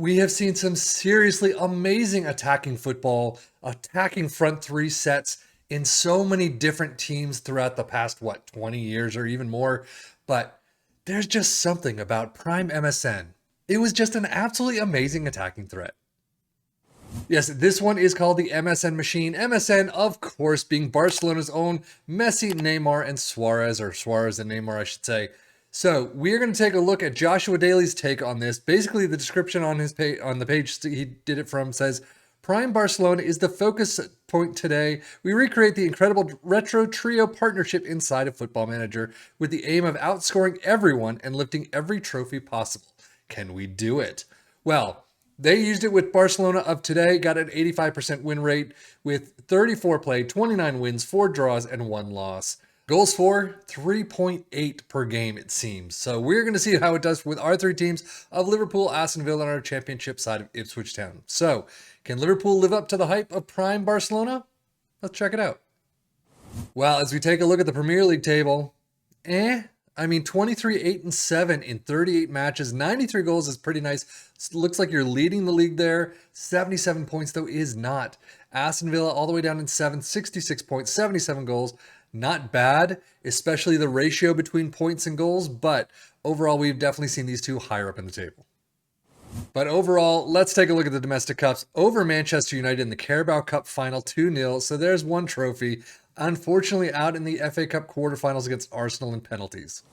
We have seen some seriously amazing attacking football, attacking front three sets in so many different teams throughout the past, 20 years or even more. But there's just something about Prime MSN. It was just an absolutely amazing attacking threat. Yes, this one is called the MSN machine. MSN, of course, being Barcelona's own Messi, Neymar, and Suarez, or Suarez and Neymar, I should say. So we're going to take a look at Joshua Daly's take on this. Basically, the description on his page, on the page he did it from, says, Prime Barcelona is the focus point today. We recreate the incredible retro trio partnership inside of Football Manager with the aim of outscoring everyone and lifting every trophy possible. Can we do it? Well, they used it with Barcelona of today, got an 85% win rate with 34 played, 29 wins, 4 draws, and 1 loss. Goals for 3.8 per game, it seems. So we're going to see how it does with our three teams of Liverpool, Aston Villa, and our championship side of Ipswich Town. So can Liverpool live up to the hype of Prime Barcelona? Let's check it out. Well, as we take a look at the Premier League table, 23, 8, and 7 in 38 matches. 93 goals is pretty nice. Looks like you're leading the league there. 77 points, though, is not. Aston Villa all the way down in 7th, 66 points, 77 goals. Not bad, especially the ratio between points and goals, but overall, we've definitely seen these two higher up in the table. But overall, let's take a look at the domestic cups. Over Manchester United in the Carabao Cup final 2-0. So there's one trophy. Unfortunately, out in the FA Cup quarterfinals against Arsenal in penalties.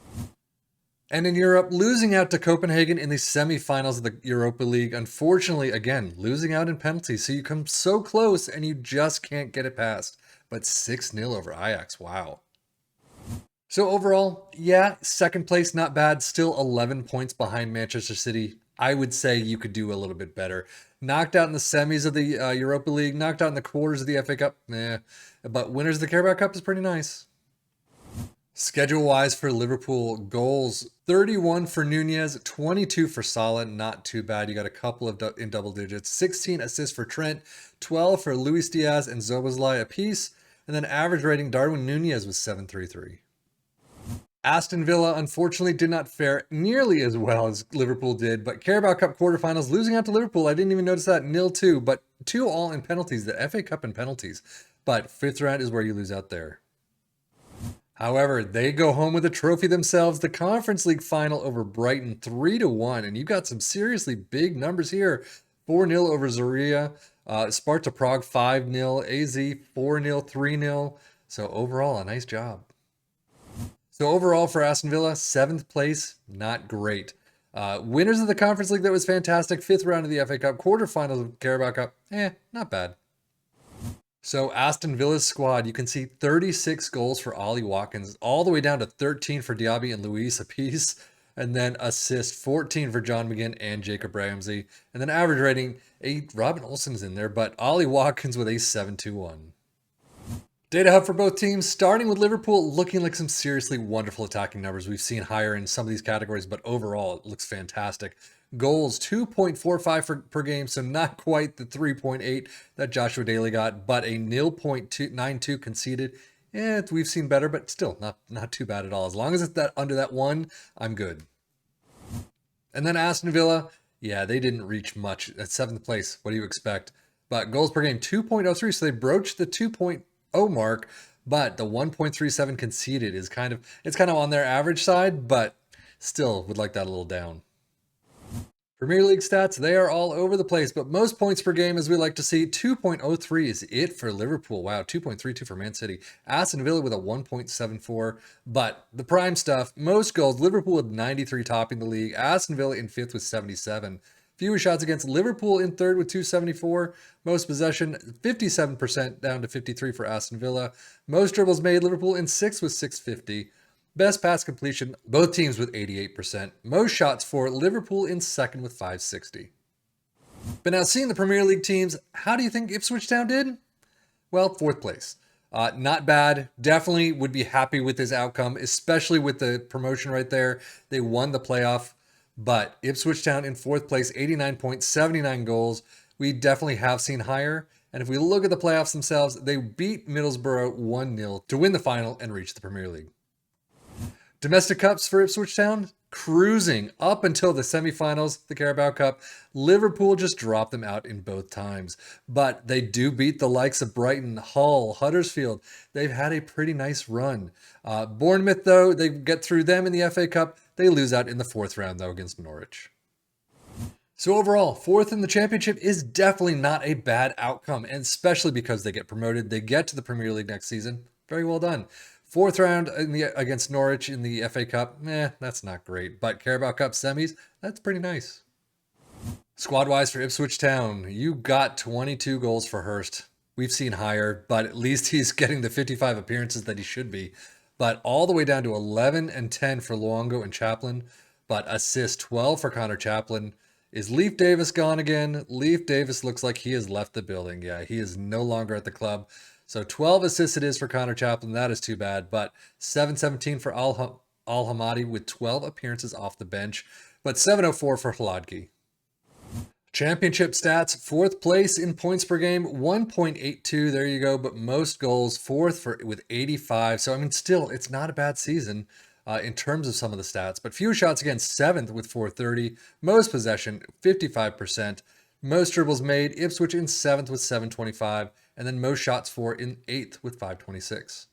And in Europe, losing out to Copenhagen in the semi-finals of the Europa League. Unfortunately, again, losing out in penalties. So you come so close and you just can't get it past. But 6-0 over Ajax. Wow. So overall, yeah, second place, not bad. Still 11 points behind Manchester City. I would say you could do a little bit better. Knocked out in the semis of the Europa League, knocked out in the quarters of the FA Cup, but winners of the Carabao Cup is pretty nice. Schedule-wise for Liverpool, goals 31 for Nunez, 22 for Salah, not too bad. You got a couple of in double digits. 16 assists for Trent, 12 for Luis Diaz and Szoboszlai apiece, and then average rating Darwin Nunez was 7.33. Aston Villa unfortunately did not fare nearly as well as Liverpool did, but Carabao Cup quarterfinals losing out to Liverpool. I didn't even notice that, 0-2, but 2 all in penalties, the FA Cup in penalties. But 5th round is where you lose out there. However, they go home with a trophy themselves, the Conference League final over Brighton 3-1, and you've got some seriously big numbers here. 4-0 over Zorya, Sparta Prague 5-0, AZ 4-0, 3-0. So overall, a nice job. So overall for Aston Villa, 7th place, not great. Winners of the Conference League, that was fantastic. 5th round of the FA Cup, quarterfinals of Carabao Cup, not bad. So Aston Villa's squad, you can see 36 goals for Ollie Watkins, all the way down to 13 for Diaby and Luis apiece, and then assists 14 for John McGinn and Jacob Ramsey, and then average rating, Robin Olsen's in there, but Ollie Watkins with a 7.21. Data hub for both teams, starting with Liverpool, looking like some seriously wonderful attacking numbers. We've seen higher in some of these categories, but overall, it looks fantastic. Goals, 2.45 per game, so not quite the 3.8 that Joshua Daly got, but a 0.92 conceded. We've seen better, but still not too bad at all. As long as it's that under that 1, I'm good. And then Aston Villa, they didn't reach much. At 7th place, what do you expect? But goals per game, 2.03, so they broached the 2.0 mark, but the 1.37 conceded is kind of on their average side, but still would like that a little down. Premier League stats, they are all over the place, but most points per game, as we like to see, 2.03 is it for Liverpool. Wow, 2.32 for Man City. Aston Villa with a 1.74, but the prime stuff, most goals, Liverpool with 93 topping the league, Aston Villa in 5th with 77. Fewest shots against, Liverpool in 3rd with 274. Most possession, 57% down to 53 for Aston Villa. Most dribbles made, Liverpool in 6th with 650. Best pass completion, both teams with 88%. Most shots for Liverpool in 2nd with 560. But now seeing the Premier League teams, how do you think Ipswich Town did? Well, 4th place. Not bad. Definitely would be happy with this outcome, especially with the promotion right there. They won the playoff. But Ipswich Town in 4th place, 89 points, 79 goals. We definitely have seen higher. And if we look at the playoffs themselves, they beat Middlesbrough 1-0 to win the final and reach the Premier League. Domestic Cups for Ipswich Town, cruising up until the semifinals, the Carabao Cup. Liverpool just dropped them out in both times. But they do beat the likes of Brighton, Hull, Huddersfield. They've had a pretty nice run. Bournemouth, though, they get through them in the FA Cup. They lose out in the fourth round, though, against Norwich. So overall, fourth in the championship is definitely not a bad outcome, and especially because they get promoted, they get to the Premier League next season. Very well done. Fourth round against Norwich in the FA Cup, that's not great. But Carabao Cup semis, that's pretty nice. Squad-wise for Ipswich Town, you got 22 goals for Hurst. We've seen higher, but at least he's getting the 55 appearances that he should be. But all the way down to 11 and 10 for Luongo and Chaplin, but assist 12 for Connor Chaplin. Is Leif Davis gone again? Leif Davis looks like he has left the building. Yeah, he is no longer at the club. So 12 assists it is for Connor Chaplin. That is too bad. But 717 for Al Hamadi with 12 appearances off the bench. But 704 for Hladky. Championship stats, fourth place in points per game, 1.82. There you go. But most goals, fourth with 85. So, I mean, still, it's not a bad season. In terms of some of the stats, but few shots against, seventh with 430, most possession, 55%, most dribbles made, Ipswich in seventh with 725, and then most shots for in eighth with 526.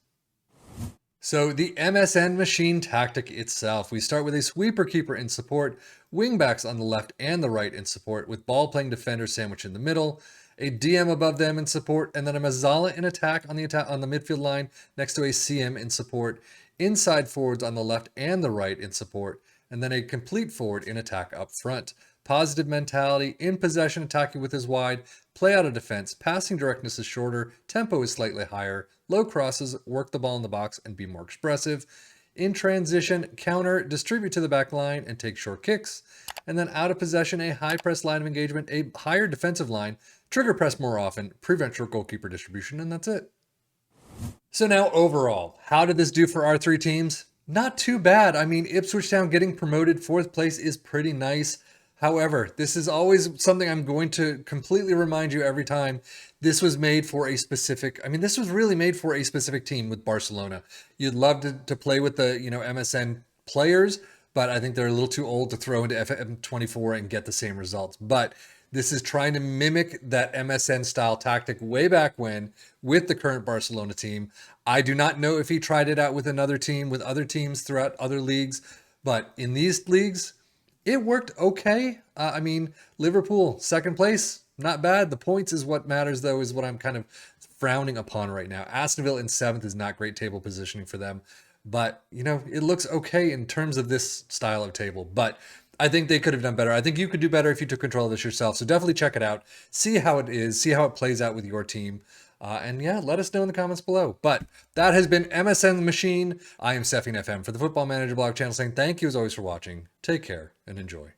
So the MSN machine tactic itself, we start with a sweeper keeper in support, wingbacks on the left and the right in support, with ball-playing defenders sandwiched in the middle, a DM above them in support, and then a Mazzala in attack on the midfield line next to a CM in support, inside forwards on the left and the right in support, and then a complete forward in attack up front. Positive mentality, in possession, attacking with his wide, play out of defense, passing directness is shorter, tempo is slightly higher, low crosses, work the ball in the box and be more expressive. In transition, counter, distribute to the back line and take short kicks. And then out of possession, a high press line of engagement, a higher defensive line, trigger press more often, prevent short goalkeeper distribution, and that's it. So now overall, how did this do for our three teams? Not too bad. I mean, Ipswich Town getting promoted fourth place is pretty nice. However, this is always something I'm going to completely remind you every time. This was made for a specific, this was really made for a specific team with Barcelona. You'd love to play with the, MSN players, but I think they're a little too old to throw into FM24 and get the same results. But this is trying to mimic that MSN style tactic way back when with the current Barcelona team. I do not know if he tried it out with another team, with other teams throughout other leagues, but in these leagues, it worked okay. Liverpool, second place, not bad. The points is what matters, though, is what I'm kind of frowning upon right now. Aston Villa in seventh is not great table positioning for them, but, it looks okay in terms of this style of table. But I think they could have done better. I think you could do better if you took control of this yourself. So definitely check it out. See how it is. See how it plays out with your team. Let us know in the comments below. But that has been MSN the Machine. I am Seffian FM for the Football Manager blog channel saying thank you as always for watching. Take care and enjoy.